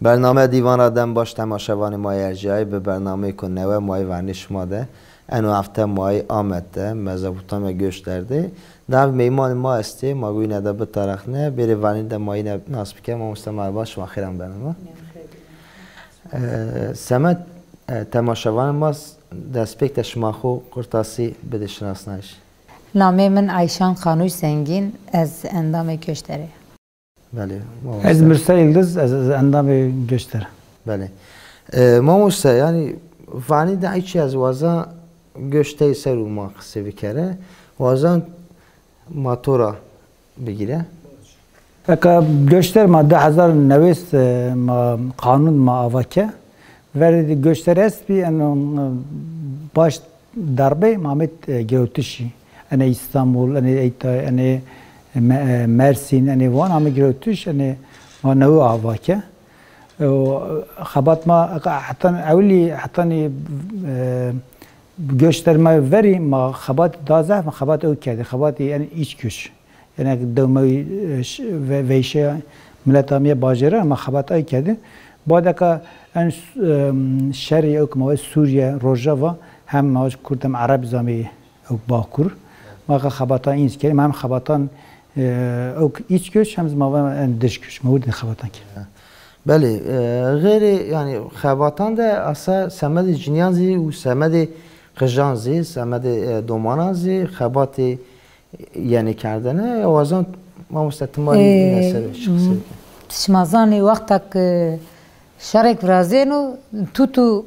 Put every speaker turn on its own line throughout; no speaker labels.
برنامه دیوان آدم باش تماشاوان مای ارجایی به برنامه کننوه مای ورنش ماده انو هفته مای آمده مزبوطان گوش درده در میمان ما استی ما گوی نده به طرح نه بری ورنی ده مای نصب که ما مستمر باش و خیرم برنامه سمت تماشاوان ما دسپیکت شما خو قرطاسی بده شناسناش
نامه من عایشان خانوش زنگین از اندام گشتره
بله
از مرسا یلدز از اندام گشتره
بله ما موسى يعني فاني ده ايشي از وازا گشته سرو ما قصه بکره وازا ماتورا بگیره
اکا گشتر ما 2090 ما قانون ما آواکه ورد گشتر است بی انو باش دربه مامت گروتشی انا استانبول انا ایتا انا مرسین انا وان همه گروتش انا ما نو آواکه خبات ما حتی اولی حتی گشتر ما وری ما خبات دازه ما خبات او کرده خبات یعنی ایچ کش یعنی دومی ویشه ملتامی باجره ما خبات ای کرده بعد که ان شری او که سوریه روجاوا هم ما کردم عرب زامی او باکور ما خباتان اینس کرد ما هم خباتان او ایچ کش هم ما دش کش مورد خباتان کرد
بله غیر يعني خباتان ده اصلا سمد جنیانزی و سمد قجانزی سمد دومانازی خبات یعنی کردنه وازان ما مستثماری نسبه شخصی
تشمازانی وقتك شارك برازينو توتو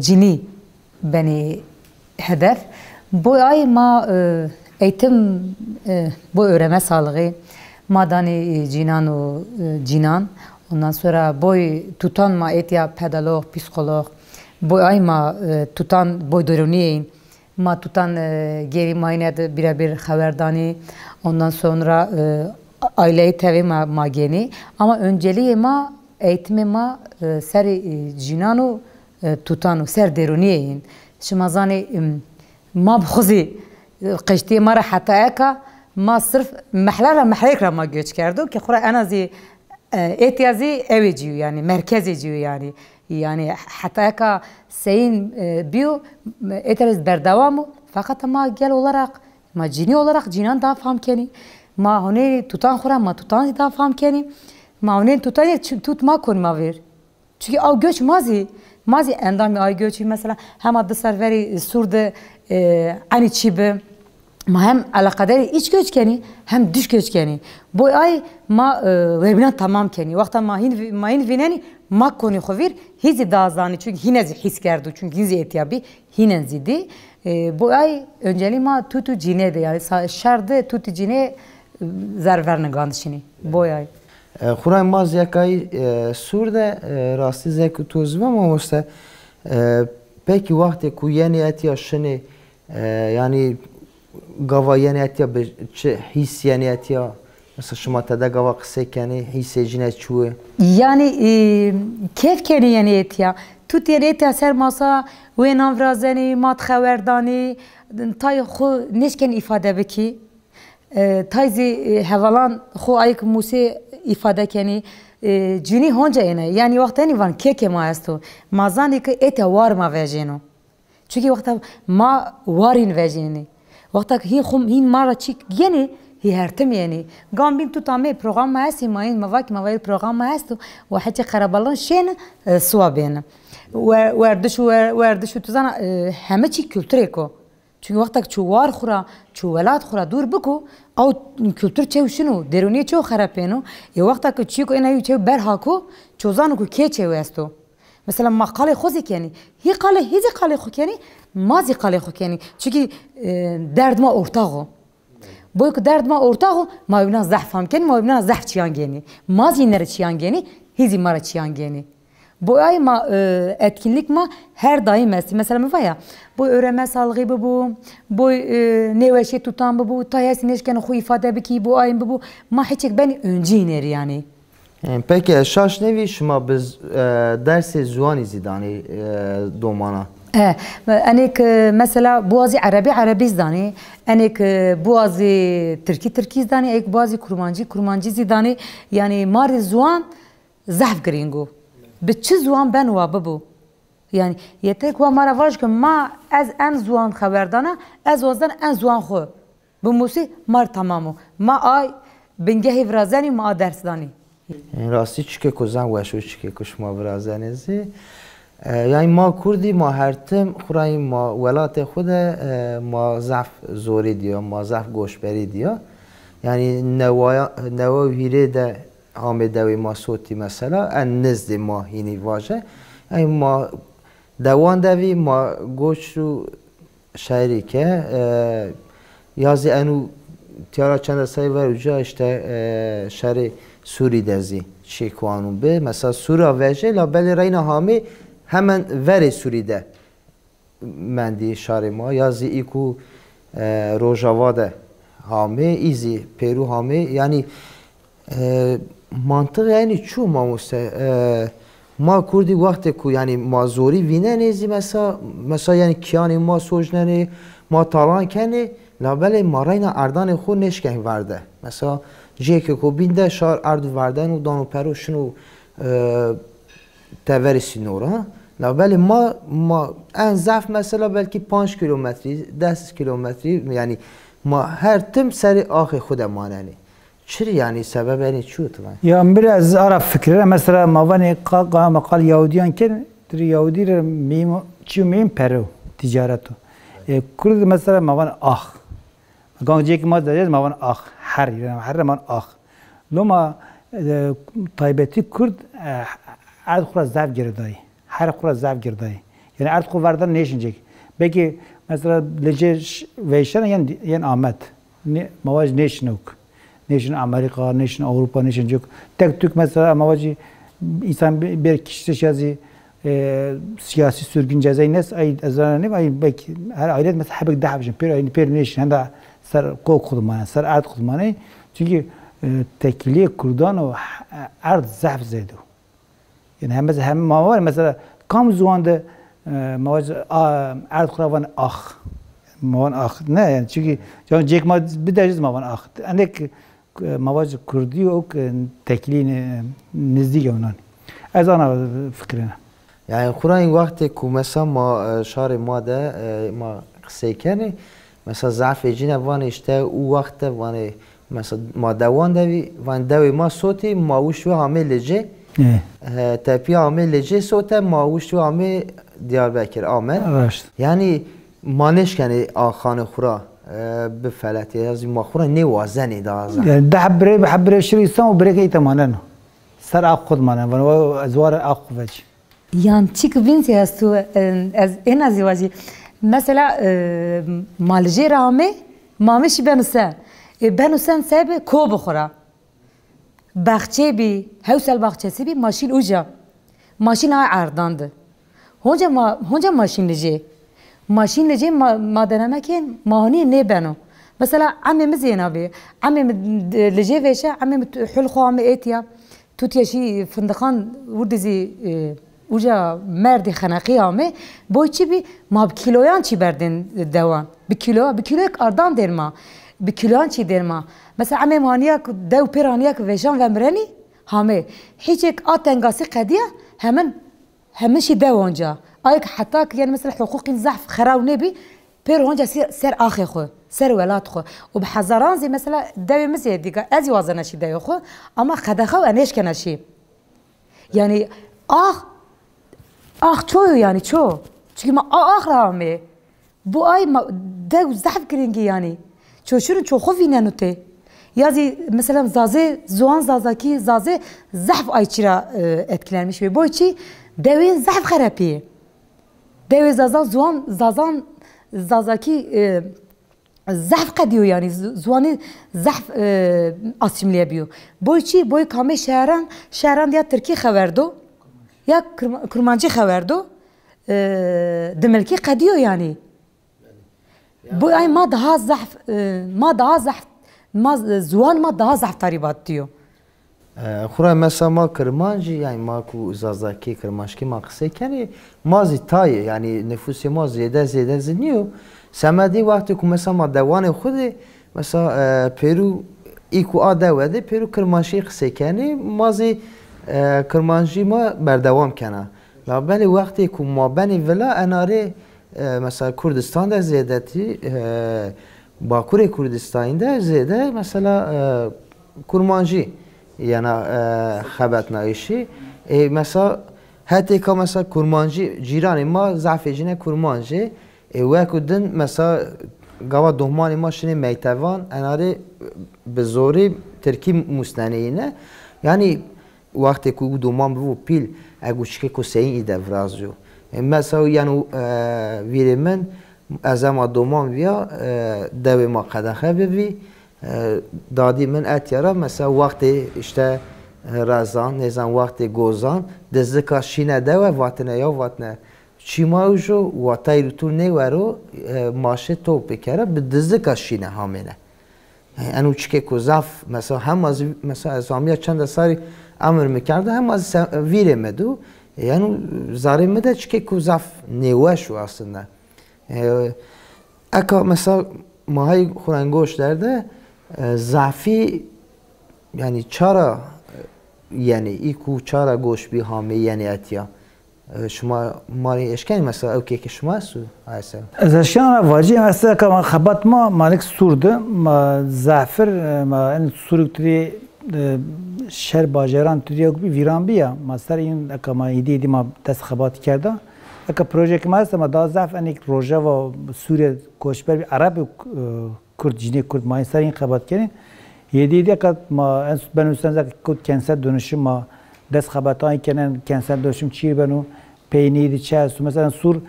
جيني بني هدف بو اي ما eğitim bu öğrenme sağlığı madani cinanu cinan ondan sonra boy tutan ma etya pedagog psikolog boy ay ma tutan boy doruniyin ma tutan geri maynet birebir haberdani ondan sonra aileyi tevi ma geni ama önceliği ma eğitimi ma seri cinanu tutanu ser deruniyin şimazani ما بخوزی قشتی مرا حتی اکا ما صرف محلک را ما گوش کردو که خورا انا زی اتیازی اوی جیو یعنی مرکزی جیو یعنی حتی اکا سین بیو اتیاز بردوامو فقط ما گل olarak ما جینی olarak جینان daha فهم کنی ما هنی tutan خورا ما tutan daha فهم کنی ما هنی tutan tutma konma ver çünkü o göç mazi endami ay göçü mesela hem adı serveri surda ani çibe ma hem alakadar iç göçkeni hem dış göçkeni bu ay ma webinar tamam keni vakta ma hin vineni ma konu xovir hizi dazani çünkü hinezi his kerdu çünkü hizi etiyabi hinenzidi bu ay önceli ma tutu cine de yani şardı tutu cine zarverne gandşini bu ay
خورای ما زیکای سورده راستی زیک توزیو ما مسته پکی وقتی کو یعنی اتیا شنی یعنی گاوا یعنی اتیا به چه حس یعنی اتیا مثلا شما تدا گاوا قصه کنی حس جنه چوه
yani keyf keni yani etiya tut yani etiya ser masa ve navrazani mat xaverdani tay xo neşken ifade beki tayzi havalan xo ayk musi ifade keni cini honca ene yani vaktani van keke maesto mazani ki ete var ma vejeno çünkü vakta ma varin vejeni vakta hin khum hin mara çik yeni hi hertem yani gambin tutame program maasi main mavak mavil program maasto ve hatta karabalan şen suabena وردشو تزana همه چی kültüre ko çünkü vakta çuvar khura çuvalat khura dur buku او kültür çev şunu deruniye çev xarapeno e vakta ki çiko enayu çev berhaku çozanu ku ke çev esto mesela maqale khozik yani hi qale hizi qale khok yani mazi qale khok yani çünkü derdma ortağı bu ki derdma ortağı ma bina zahfam ken ma bina zahf çiyan geni mazi nere çiyan geni hizi mara çiyan geni bu ay ma etkinlik ma her daim mesela mi var ya bu öğrenme sağlığı bu neveşe tutan bu tayesi neşken xu ifade biki bu ay bu ma hiç ben önceyner yani.
Peki şaş nevi şuma biz dersi zuani zidani domana.
Anek mesela bazı Arabi zdani, anek bazı Türki zdani, ek bazı kurmancı zidani yani mar zuan zahf gringo. به چه زوان بن و ببو یعنی یتک و مرا واج که ما از ان زوان خبردانه از وزن ان زوان خو بموسی مر تمامو ما آی بنگه ورازنی ما درس دانی
راستی چیکه کوزن وشو چیکه کش ما برازنیزی یعنی ما کردی ما هرتم خورای ما ولات خود ما ضعف زوری دیا ما ضعف گوشبری دیا یعنی نوا ویره ده همه دوی ما صوتی مثلا ان نزد ما هینی واژه یعنی ما دوان دوی ما گوش رو شهری که یازی انو تیارا چند سای ور اونجا اشته شهر سوری دزی چی کوانون به مثلا سورا وجه لابل رینا همه همان ور سوری ده مندی شهر ما یازی ایکو روژاواده همه ایزی پیرو همه یعنی منطق یعنی چو ما ما کردی وقتی کو یعنی ما زوری وینه نیزی مثلا یعنی کیانی ما سوجنه ما تالان کنه لابل ما رینا اردان خود نشکن ورده مثلا جه که کو بینده شار ارد وردن و دانو پرو شنو تاوری سینورا لابل ما ان ضعف مثلا بلکه 5 کیلومتری 10 کیلومتری یعنی ما هر تم سر آخ خود ماننی چرا یعنی سبب یعنی چی تو
یا امبر از عرب فکره مثلا ماوان قال یهودیان که در یهودی رو میم چی میم پرو تجارتو کرد مثلا ماوان آخ گانجی که ما داریم ماوان آخ هر من آخ لما طایبتی کرد عرض خورا زاف گردایی هر خورا زاف گردایی یعنی عرض خور وردن نیشنجی بگی مثلا لجش ویشن یعنی آمد مواج نیشنوک نیشن امریکا نیشن اروپا نیشن جوک تک مثلا مواجی انسان bir kişi şazi siyasi sürgün cezayı nes ay azanı ay bek her ailet mesela habek dahbşin per neşin handa sar kokudmana sar art kudmana çünkü tekliye kurdan o art zaf zedu yani hem mavar mesela kam zuanda mavac art kuravan ah mavan ah ne yani çünkü can cekma bir derece mavan ah ancak mavac kurdi o tekliğine nizdik ondan az ana fikrine
yani Kur'an vakti ku mesela ma şar ma da ma qseykenê mesela zaf ecine van işte o vakte van mesela ma dewan devi van devi ma soti ma uş ve amelece tepi amelece sote ma uş ve amel Diyarbakır amen yani manişkeni axane xura به فلاتي لازم مخورة نوازني دازا
يعني ده حبري شري سام وبريكي تمانا سر أخذ مانا ونو أزوار أخذ
يعني تيك بنتي هستو أنا زواجي مثلا مالجي رامي ما مش بنوسان سبب كوب خورا باخچه بي هوسل باخچه بي ماشين اوجا ماشين ها عرداند هونجا ماشين لجي ماشين لجي ما دنمكين ماهوني نبنو مثلا عمي مزينا بي عمي لجي فيشا عمي حل خو عمي ايتيا توتيا شي فندقان وردزي وجا مردي خناقي عمي بوي چي بي ما بكيلويان چي بردن دوان بكيلويك اردان دير ما بكيلوان چي دير ما مثلا عمي مانياك دو بيرانياك فيشان ومرني همي هيچك اتنغاسي قديا همن شي دوانجا ايك حتى يعني مثلا حقوق الزحف خراو نبي بير هونجا سر اخي خو سر ولاد خو وبحزران زي مثلا داوي مسي ديكا ازي وازنا شي دايو خو اما خدخو انيش كنا شي يعني شو يعني شو çünkü ما رامي بو اي ما داو زحف كرينجي يعني شو خو فينا نوتي yazı mesela Zuan Zazaki zahf ayçira etkilenmiş ve bu için devin zahf xarapi. Devi Zuan Zazaki zahf kadiyor yani Zuan'ı zahf asimleyebiliyor. Bu için bu kame şehran ya Türkiye haberdo ya Kurmancı haberdo demelki kadiyor yani. Bu ay ma daha zahf زوان ما daha zaf taribat diyor.
خورا مثلا ما کرمانجی yani ما کو زازاکی کرمانشکی ما قصه کنی مازی تای yani nüfusu ما زیاده زنیو سمدی وقتی که مثلا ما دوان خودی مثلا پیرو ایکو آده وده پیرو کرمانشی قصه کنی مازی کرمانجی ما بردوام کنه ولی وقتی که ما بنی ولا اناره مثلا کردستان ده زیادتی باکور کردستان ده زیاده مثلا کرمانجی یعنی خبت نایشی مثلا حتی که مثلا کرمانجی جیران ما ضعف جنه کرمانجی وکودن مثلا گاوا دومان ما شنی میتوان اناره به زوری ترکی مستنیینه یعنی وقتی که دومان بو پیل اگه چیکه کسایی ایده فرازجو مثلا یعنی ویری من از اما دومان بیا دوی ما قدخه ببی دادی من اتیارا مثلا وقتی اشته رازان نزان وقتی گوزان دزدکا شینه دوه واتنه یا واتنه چی ماوجو واتای رو تو نیورو ماشه تو بکره به دزدکا شینه همینه انو چیکه کزاف مثلا هم از مثلا از آمیا چند ساری امر میکرده هم از ویره مدو یعنی زاری مده چیکه کزاف نیوشو اصلا اکا مثلا ماهای خورنگوش درده ضعفی یعنی چرا یعنی ایکو چرا گوش بی همی یعنی اتیا شما ماری اشکنی مثلا اوکی که شما هستو هستو
از اشکان واجی مثلا که خبات ما مالک سورده ما زعفر ما این سورکتری شهر باجران تو دیگه ویران بیا مثلا این که ما ایدی ما دست خبات کرده که پروژه که ما هست ما دازف انیک روجا و سوریه کوشبر عرب کرد جنی کرد ما این سر این خبات کردیم یدیده که ما بنویسند که کد کنسر دونشم ما دست خباتایی کنن کنسر دونشم چی بنو پینیدی چه است مثلا سور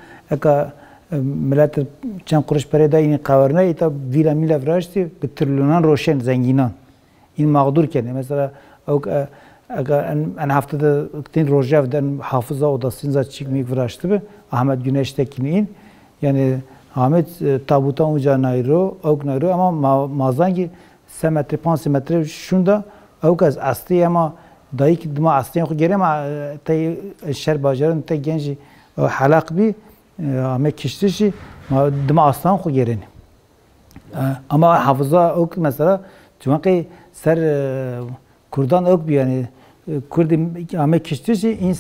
که ملت چند قرش پریدا این قوارنه ایتا ویلا میلا فراشتی به تریلیونان روشن زنگینان این مقدور کنه مثلا او اگر ان هفته تین روزه ودن حافظه و دستینزا چیک می فراشته به احمد گنش تکنین یعنی احمد تابوتا اونجا نایرو او نایرو اما مازنگی 3 متر 5 متر شونده او از اصلی اما دایی که ما اصلی خو گیریم تا شهر باجران تا گنجی حلق بی همه کشتیشی ما دم اصلا خو گیریم اما حافظه او مثلا چون که سر کردان او بیانی کرد همه کشتیشی این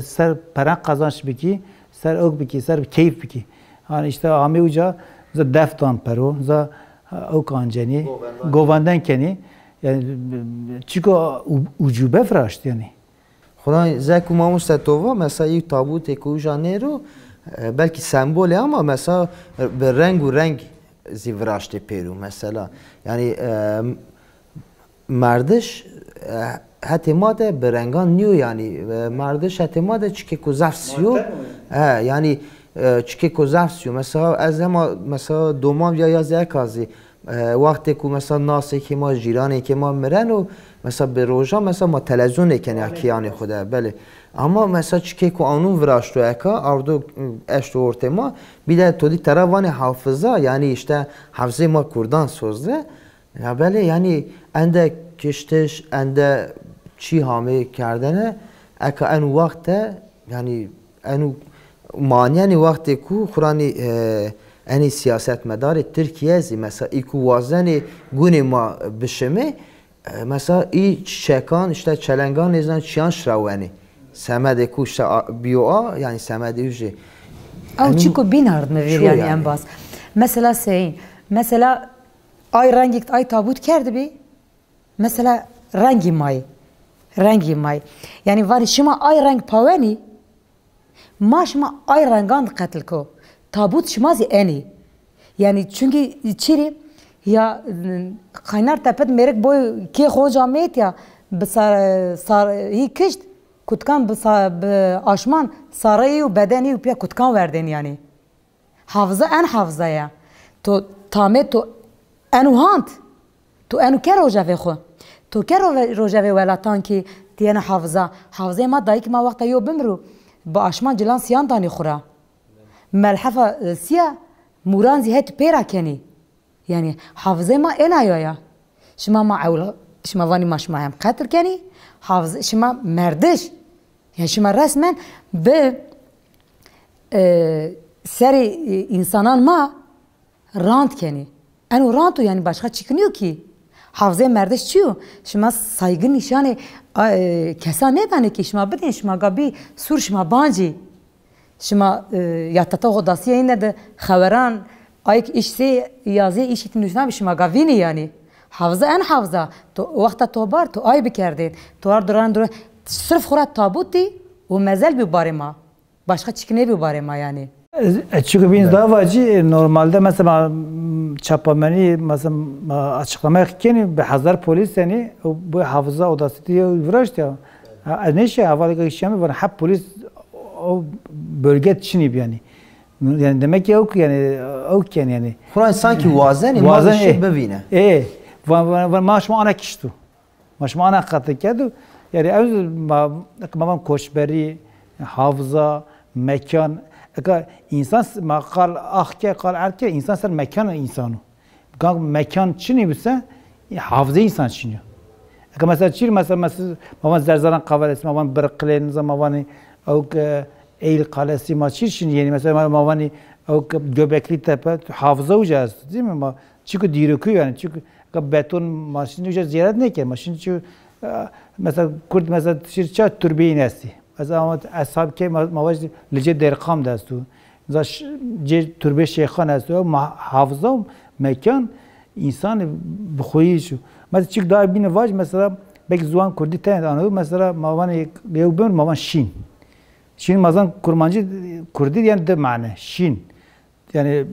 سر پران قازانش بکی سر او بکی سر کیف بکی آن işte همه اوجا ز دفتان پرو ز او کانجنی گووندن کنی یعنی چیکو وجوبه فراشت یعنی
خدا زکو ما مستووا مثلا یک تابوت کوجانه رو بلکه سمبوله اما مثلا به رنگ و رنگ زیوراشته پیرو مثلا یعنی مردش حتی ماده به رنگان نیو یعنی مردش حتی ماده چیکه کوزافسیو یعنی چیکه کوزافسیو مثلا از ما مثلا دومام یا زیکازی وقتی که مثلا ناسی که ما جیرانی که ما مرن و مثلا به روزا مثلا ما تلویزیون کنی کیانی خوده بله اما مثلا چیکه که آنون وراشتو اکا اردو اشتو ورته ما بیده تودی طرفان حافظه یعنی işte حافظه ما کردان سوزده بله یعنی انده کشتش انده چی همه کردنه اکا ان وقت یعنی انو مانیانی وقتی که خورانی انی سیاست مدار ترکیه زی مثلا ایکو وازنی گونی ما بشمه مثلا ای چکان işte چلنگان نزدن چیان شروانی سمده کوشت بیو یعنی سمده یوجه
او چیکو بینارد مevir yani en bas mesela sein mesela ay rengi ay tabut kerdi bi mesela rengi may yani var şima ay renk paveni maşma ay rengan qatl ko tabut şmazi eni yani çünkü çiri ya kaynar tepet merek boy ki hoca met ya sar hi kişt kutkan aşman sarayı ve bedeni upiya kutkan verdin yani hafıza en hafıza ya to tamet to enuhant to enu ker rojave xo to ker rojave velatan ki diyene hafıza ma dayık ma vakta yo bimru ba aşman cilan siyan dani xura ملحفة سيا موران زي هات بيرا كني يعني حافظة ما إنا يا شما ما عولا شما واني ما شما هم قتل كني حافظ شما مردش يعني شما رسما ب سري إنسانان ما راند كني أنا راندو يعني باشخا تشكنيو كي حافظة مردش چيو شما سايقن نشانه کسا نبینه که شما بدین شما گابی سور شما بانجی شما یا تتا خداسی اینه ده خبران آیک ایشتی یازی ایشتی نوشنام شما گاوینی یعنی حافظه ان حافظه تو وقت تو بار تو آی بکردین تو دوران صرف خورد تابوتی و مزل بباره ما başka çıkne bibare ma yani.
Çünkü biz daha vacı normalde mesela çapameni mesela açıklama yapken bir hazır polis yani bu hafıza odası diye uğraştı ya. Ne şey havalı işlemi var hep polis o bölge içinip yani. Yani demek ki yok yani yok yani.
Kur'an sanki vazen ma şey bevine.
Ve maaş ana kiştu. Maaş ana katı kedu. Yani az mamam koçberi hafıza mekan eğer insan makal ahke kal erke insan ser mekan insanı. Gang mekan çini bise hafıza insan çini. Eğer mesela çir mesela mamam zerzaran kavalesi mamam berklen zamanı o eğil kalesi maçir çini yani mesela mamam o göbekli tepe hafıza ucaz değil mi? Çünkü direkuyor yani çünkü beton maşini ucaz ziyaret ne ki maşini çünkü mesela Kürt mesela şirçe türbeyi nesi. Mesela ashab ke mavaj lece derkam dastu. Zaş ce türbe şeyhan dastu. Hafıza mekan insan bxoyi şu. Mesela çık daha bir nevaj mesela belki zuan Kürdi tane anlıyor. Mesela mavan yevben mavan Şin. Şin mazan kurmancı Kürdi yani de mane Şin. Yani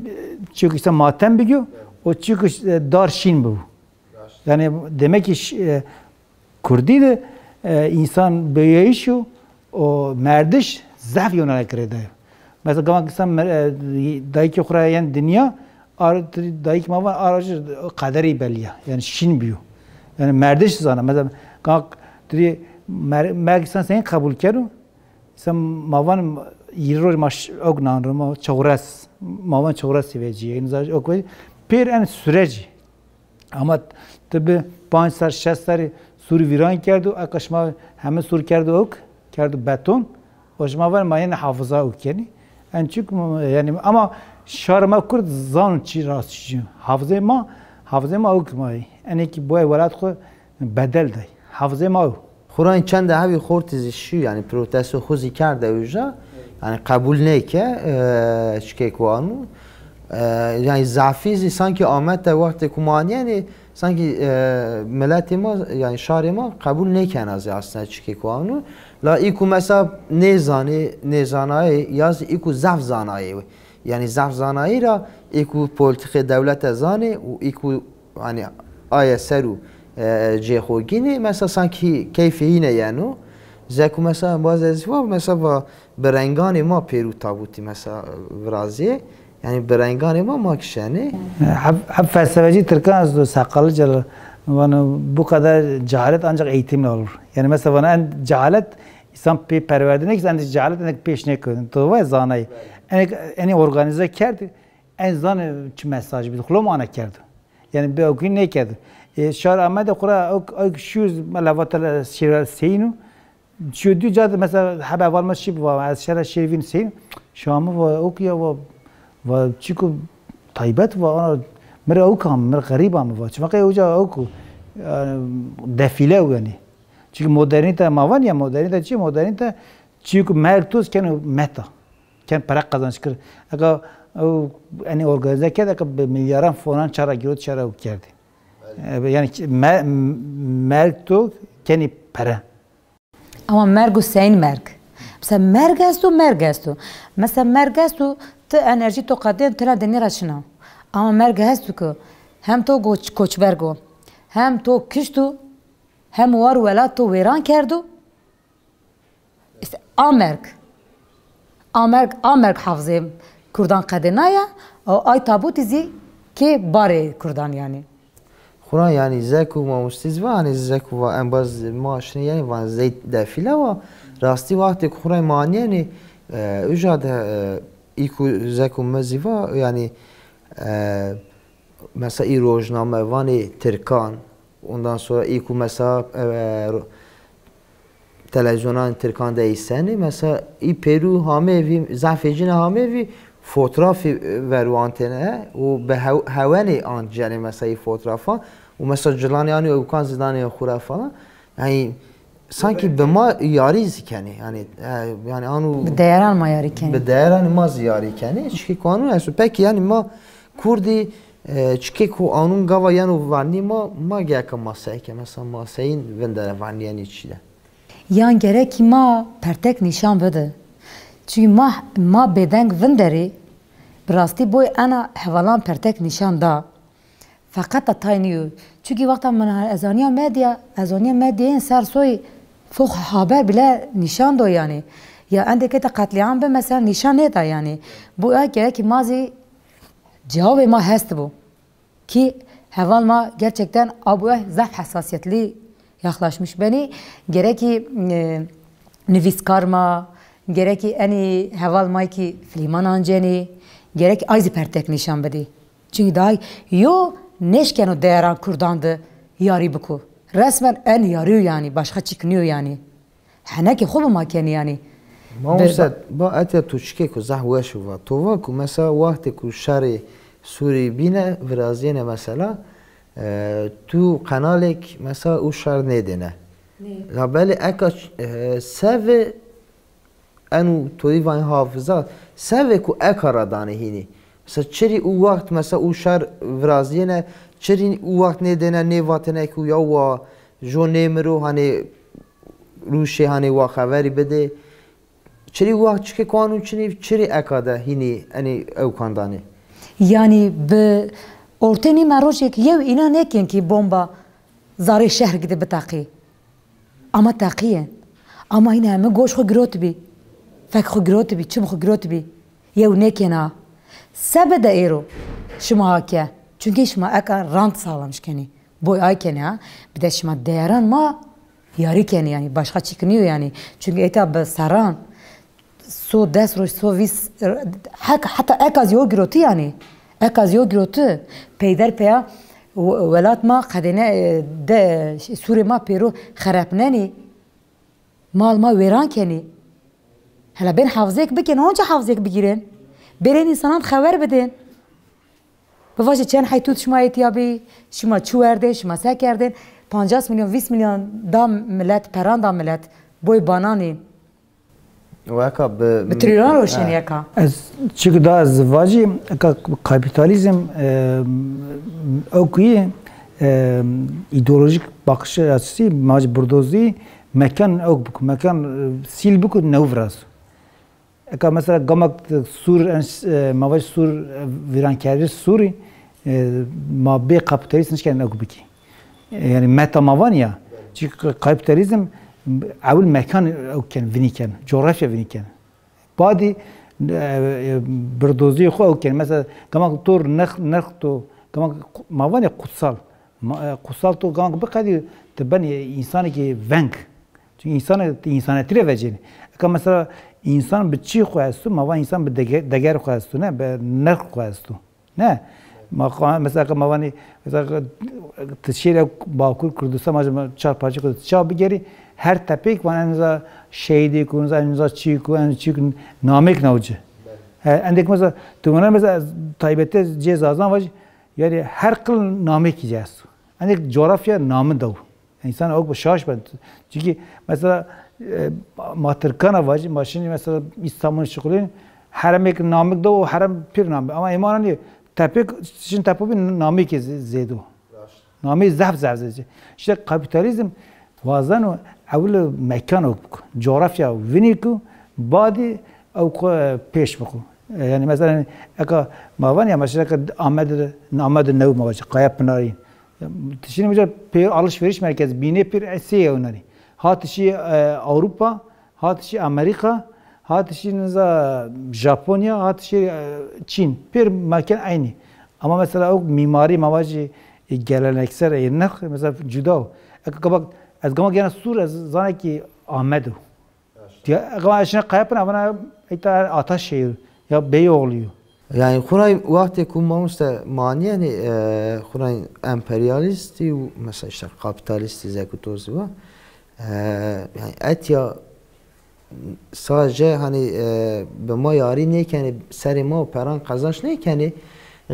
çık işte matem biliyor. O çık dar Şin bu. Yani demek ki Kürdi de insan böyle işiyor. O merdiş zaf yönelik kredi. Mesela gamak insan dayık yukarıya yani dünya dayık mava aracı kaderi belli yani Şin biyo. Yani merdiş zana mesela gamak dedi merg insan seni kabul kero. İnsan mavan yiror maş ognan roma çavras mavan çavras seveci. Yani zaten o koy per en süreci. Ama tabi 5 sar 6 sar suri viran kerdu akaşma hemen sur kerdu ok. Kerdu beton, o zaman var mı yani hafıza okuyani, en çok yani ama şarma Kürt zan çi rastçı, hafıza ma okumayı, yani ki bu evlat ko bedel day, hafıza ma.
Kur'an çende havi khortiz şu yani protesto xuzi karde uja, yani kabul ne ki şkek vanu, yani zafizi sanki Ahmet vakti kumani yani sanki milleti ma yani şari ma kabul ne ki az aslında şkek vanu. La iku mesela ne zanayı yaz iku zaf zanayı yani zaf zanayı ra iku politik devlet zani u iku hani aya seru cehogini mesela sanki keyfi yine yani zeku mesela bazı var mesela berengani ma Peru tabuti mesela Vraziye yani berengani ma kişani
hep felsefeci Türkan az sakalı cel bu kadar cehalet ancak eğitimle olur. Yani mesela bana en cehalet İnsan perverdine ki sen de cehalet ne peş ne koydun. Doğru zanayı. En organize kerdi. En zanı ki mesaj bir kulum ana kerdi. Yani bir okuyun ne kerdi. Şar Ahmet okura ok şu malavatlar şiir seyinu. Şu diyor cadı mesela haber varmış şey var. Az şara şerifin seyinu. Şu ama var okuya var çünkü taybet var ona mer okam mer garibam var. Çünkü hoca oku defile yani. Çünkü modernite mavan ya modernite çi modernite çünkü mertuz kendi meta kendi para kazanç kır. Aga yani organize keda ki milyarın falan çara giriyor çara ukerdi. Yani mertuz kendi para.
Ama mergu sen merg. Mesela mergestu. Mesela mergestu te enerji to kadın tela denir şuna. Ama mergestu ki hem to koçbergo hem to kiştu hem var velat to veran kerdu. İşte Amerk hafızım Kurdan kadınaya ay tabut izi ki bari Kurdan yani.
Kur'an yani zeku ma mustiz var yani zeku va en baz maaşını yani van zeyt defile va rasti vakti Kur'an mani yani ücade iku zeku meziva yani mesela i rojname vani Türkan ondan sonra iku mesela televizyondan Türkan değilseni mesela i Peru hamevi zafecine hamevi fotoğrafı veru antene o be havani ancane mesela fotoğrafa o mesela cılani yani o kan zidani khura falan yani sanki به ما یاری کنی یعنی آنو
به دیران ما یاری کنی
به دیران ما یاری کنی چی قانون است پکی یعنی ما کردی چی کو آنون گاوا یعنی وانی ما گه که ماسه که مثلا ماسه این وندره وانی یعنی چی ده
یان گرکی ما پرتک نشان بده چون ما بدنگ وندری براستی بوی انا حوالان پرتک نشان دا فقط تاینیو چون وقتا من ازانیا مدیا این سر سوی فوق حابر بلا نشان دو yani ya عندك قتلعام به مثلا نشان ندا yani bu gerek mazi cevabı ma hest bu ki heval ma gerçekten abu zaf hassasiyetli yaklaşmış beni gerek ki nefis karma gerek ki ani heval ma ki filman anceni gerek ayzi pertek nişan bedi çünkü daha yo neşken o değeran kurdandı yari buku resmen en yarıyor yani başka çıkmıyor yani حناكي خوب ما كان يعني
ما وصل با اتیا تو چکی کو زحوه شو و تو وا کو مثلا وقتی کو شهر سوری بینه ورازینه مثلا تو قنالک مثلا او شهر ندینه لا بله اکا سو انو توی وان حافظات سو کو اکا را دانه هینی مثلا چری او وقت مثلا او شهر ورازینه چری او وقت ندینه نیواتنه کو یا و جو نمرو هنی روشی هنی وا خبری بده چری وقت چه قانون چری اکاده هینی انی او کاندانی
yani به ortani marojek yev inan ekin ki bomba zari şehir gidip betaqi ama taqiyen ama yine hem goş xo grot bi fek xo grot bi çum xo grot bi yev nekena sebede ero şuma hake çünkü şuma aka rant sağlamış keni boy ay keni ha bir de şuma değeran ma yari keni yani başka çıkmıyor yani çünkü etap saran so desroş so vis hatta ekaz yo groti yani ekaz yo groti peyder peya velat ma qadene de sure ma pero xarapnani mal ma veran keni hala ben hafızek bikin onca hafızek bigiren beren insanat haber beden بواجه چند حیثیت شما اتیابی شما چو ورده شما سه کردن 50 میلیون 20 میلیون دام ملت پران دام ملت بوی بانانی
وکا
به تریلیون روشن یکا
از چیکو دا ازدواجی کاپیتالیزم اوکی ایدئولوژیک bakış açısı maj burdozi mekan ok mekan sil buk nevraz eka mesela gamak sur mavaj sur virankari suri ma be kapitalizm nişken ok biki yani meta mavan ya çünkü kapitalizm avul mekan okken viniken coğrafya viniken badi burdozi xo okken mesela gamak tur nakh to gamak mavan ya kutsal to gamak baqadi taban insanı ki venk çünkü insaniyetine veceni eka mesela insan bir çiğ koyastu, ama insan bir deger koyastu, ne? Bir nerk koyastu, ne? Mesela mavani mesela tışıyla Bakur Kurdistan macam çarpıcı kurdu. Çabuk geri her tepek var enza şeydi kunuz enza çiğ namek naucu. Endek mesela tümüne mesela Taybet'te cezazan var yani her kıl namek yiyeceğiz. Endek coğrafya namı da o. İnsan o şaş ben çünkü mesela Matırkana var, maşini mesela İstanbul'un şıkılın haramek namık da o haram pir namık ama imanan diyor tepek için tepek bir namık zedo namık zaf işte kapitalizm vazan o evle mekan o coğrafya viniku badi o peş baku yani mesela eka mavan ya mesela Ahmet Nev mavaç Kaya Pınar'ın şimdi mesela alışveriş merkezi bine pir esiye onları hatişi Avrupa, hatişi Amerika, hatişi Japonya, hatişi Çin. Bir mekan aynı. Ama mesela o mimari mavacı geleneksel yerine mesela cüda. Az gama gene sur zana ki Ahmet'o. Diye gama aşına kayıpına bana ita ataş şehir ya Beyoğlu'yu.
Yani Xunay vakti kummamışta mani yani Xunay emperyalisti mesela işte kapitalisti zekutozu var. Yani etya sadece hani به ما یاری نیکنی سر ما پران قزاش نیکنی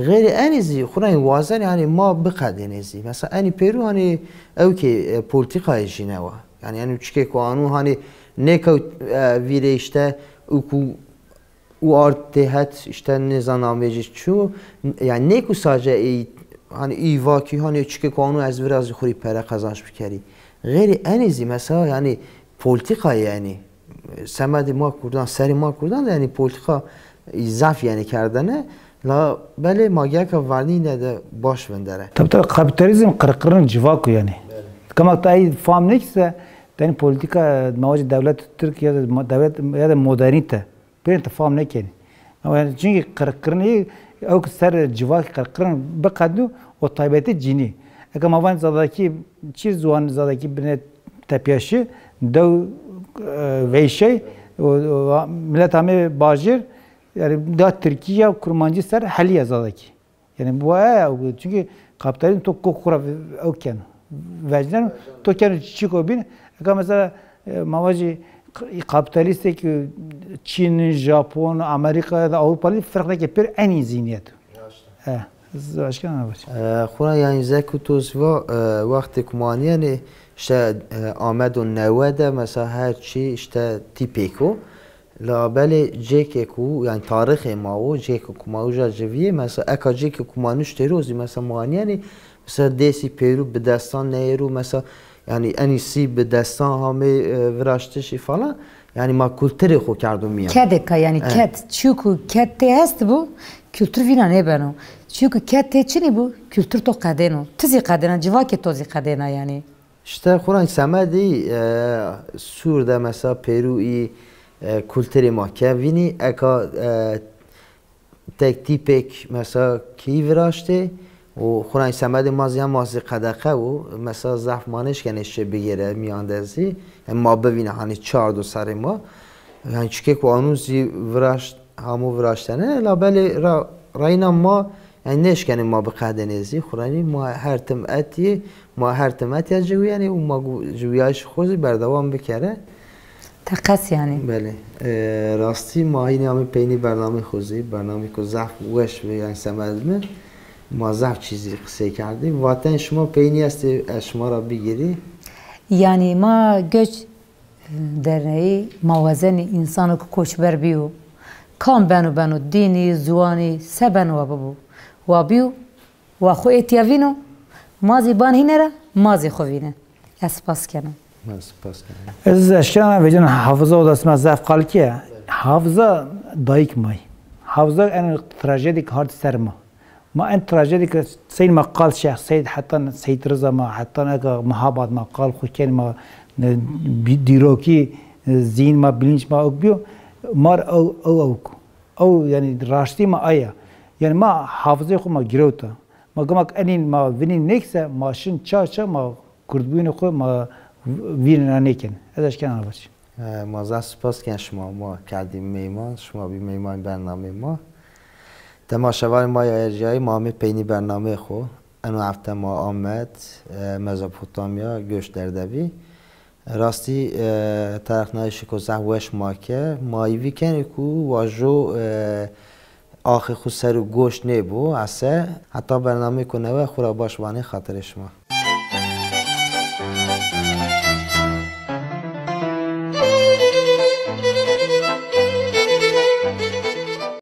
غیر انیزی خورای وازن یعنی ما بقدر نیزی مثلا انی پیرو هنی او که پولیتیکای جینوا yani çünkü kuanun hani ne ka vire işte o artıhat işte nizamnameci çu yani ne ku sadece hani ivaki hani çünkü kuanun az biraz xuri para kazanç bikeri. Gayri en izi mesela yani politika yani semedi ma kurdan seri ma kurdan yani politika zaf yani kardane la bele magiyaka varni ne de baş vendere.
Tabii kapitalizm kırkırın civakı yani. Kama tayi fam neyse yani politika mavacı devlet Türkiye devlet ya da modernite bir tefam ne ki. Ama yani çünkü kırkırın iyi o ser civak kırkırın bakadu o taybeti cini. Ama mavan zadaki çiz zuan zadaki bir tepiyaşı dev ve şey millet ame bajir yani da Türkiye kurmancı ser haliye zadaki. Yani bu çünkü kapitalizm çok kokura oken. Vecden to kendi çıkıyor bin. Mesela mavacı kapitalist ki Çin, Japon, Amerika ya da Avrupalı farklı yapıyor en iyi zihniyet. Başka ne var?
Xura yani zekutoz ve vakti kumani yani işte Ahmet o nevede mesela her şey işte tipiko. La bale jeke ku yani tarihi mao jeke ku mao javiye mesela eka jeke ku manuş terozi mesela mani yani mesela desi Peru be destan nehru mesela yani en iyisi be destan hame viraşteşi falan yani ma kültürü xo kardum miyan.
Kedeka yani ked çünkü kedte hest bu kültür vina ne beno. Çünkü kedte çini bu kültür to kadeno. Tizi kadena civake tozi kadena yani.
İşte Kur'an semedi Sur'da mesela Peru'yi kültürü makevini eka tek tipek mesela ki viraşte و خورای سمت مازی هم مازی قدقه و مثلا ضعف مانش کنش بگیره میاندازی ما ببینه هنی 4 دو سر ما یعنی چیکه که آنوزی وراش همو وراشتنه لابلی راینا ما یعنی نش کنیم ما به قدنزی خورانی ما هر تم اتی جوی یعنی و ما جویاش خوزی بردوام بکره
تقص یعنی
بله راستی ما اینی همه پینی برنامه خوزی برنامه که ضعف وش یعنی سمت می مازح چیزی قصه کردی واتن شما پینی است شما را بگیری
yani ma göç derneği mavazeni insanı koçber biyo kan benu dini zuani seben wa babu wa biyo wa xo etiyavino mazi ban hinera mazi xovine espas kenan
سپاس کنم
از اشکان وجن حافظه و دست مزاف قال که حافظه دایک مای حافظه ان تراژدی هارد سرما ما أنت تراجيدك سيد ما قال شيخ سيد حتى سيد رضا ما حتى أنا محابط ما قال خو كان ما ديروكي زين ما بلينش ما أقبيو مار أو يعني راشتي ما أيه يعني ما حافظي خو ما جروتا ما قمك أني ما فيني نكسة ما شن شا ما كردبين خو ما ويرنا نيكن هذا إيش كان أنا بس
ما زاس سپاس کن ما کردیم میمان شما بی میمان برنامه ما تماشاور ما یا ارجایی ما همه پینی برنامه خو انو هفته ما آمد مزاپوتامیا گوش دردوی راستی طرف نایشی که زهوش ما که مایوی کنی که واجو آخی خود سر و گوش نبو حتی برنامه کنه و خورا باش وانی خاطر شما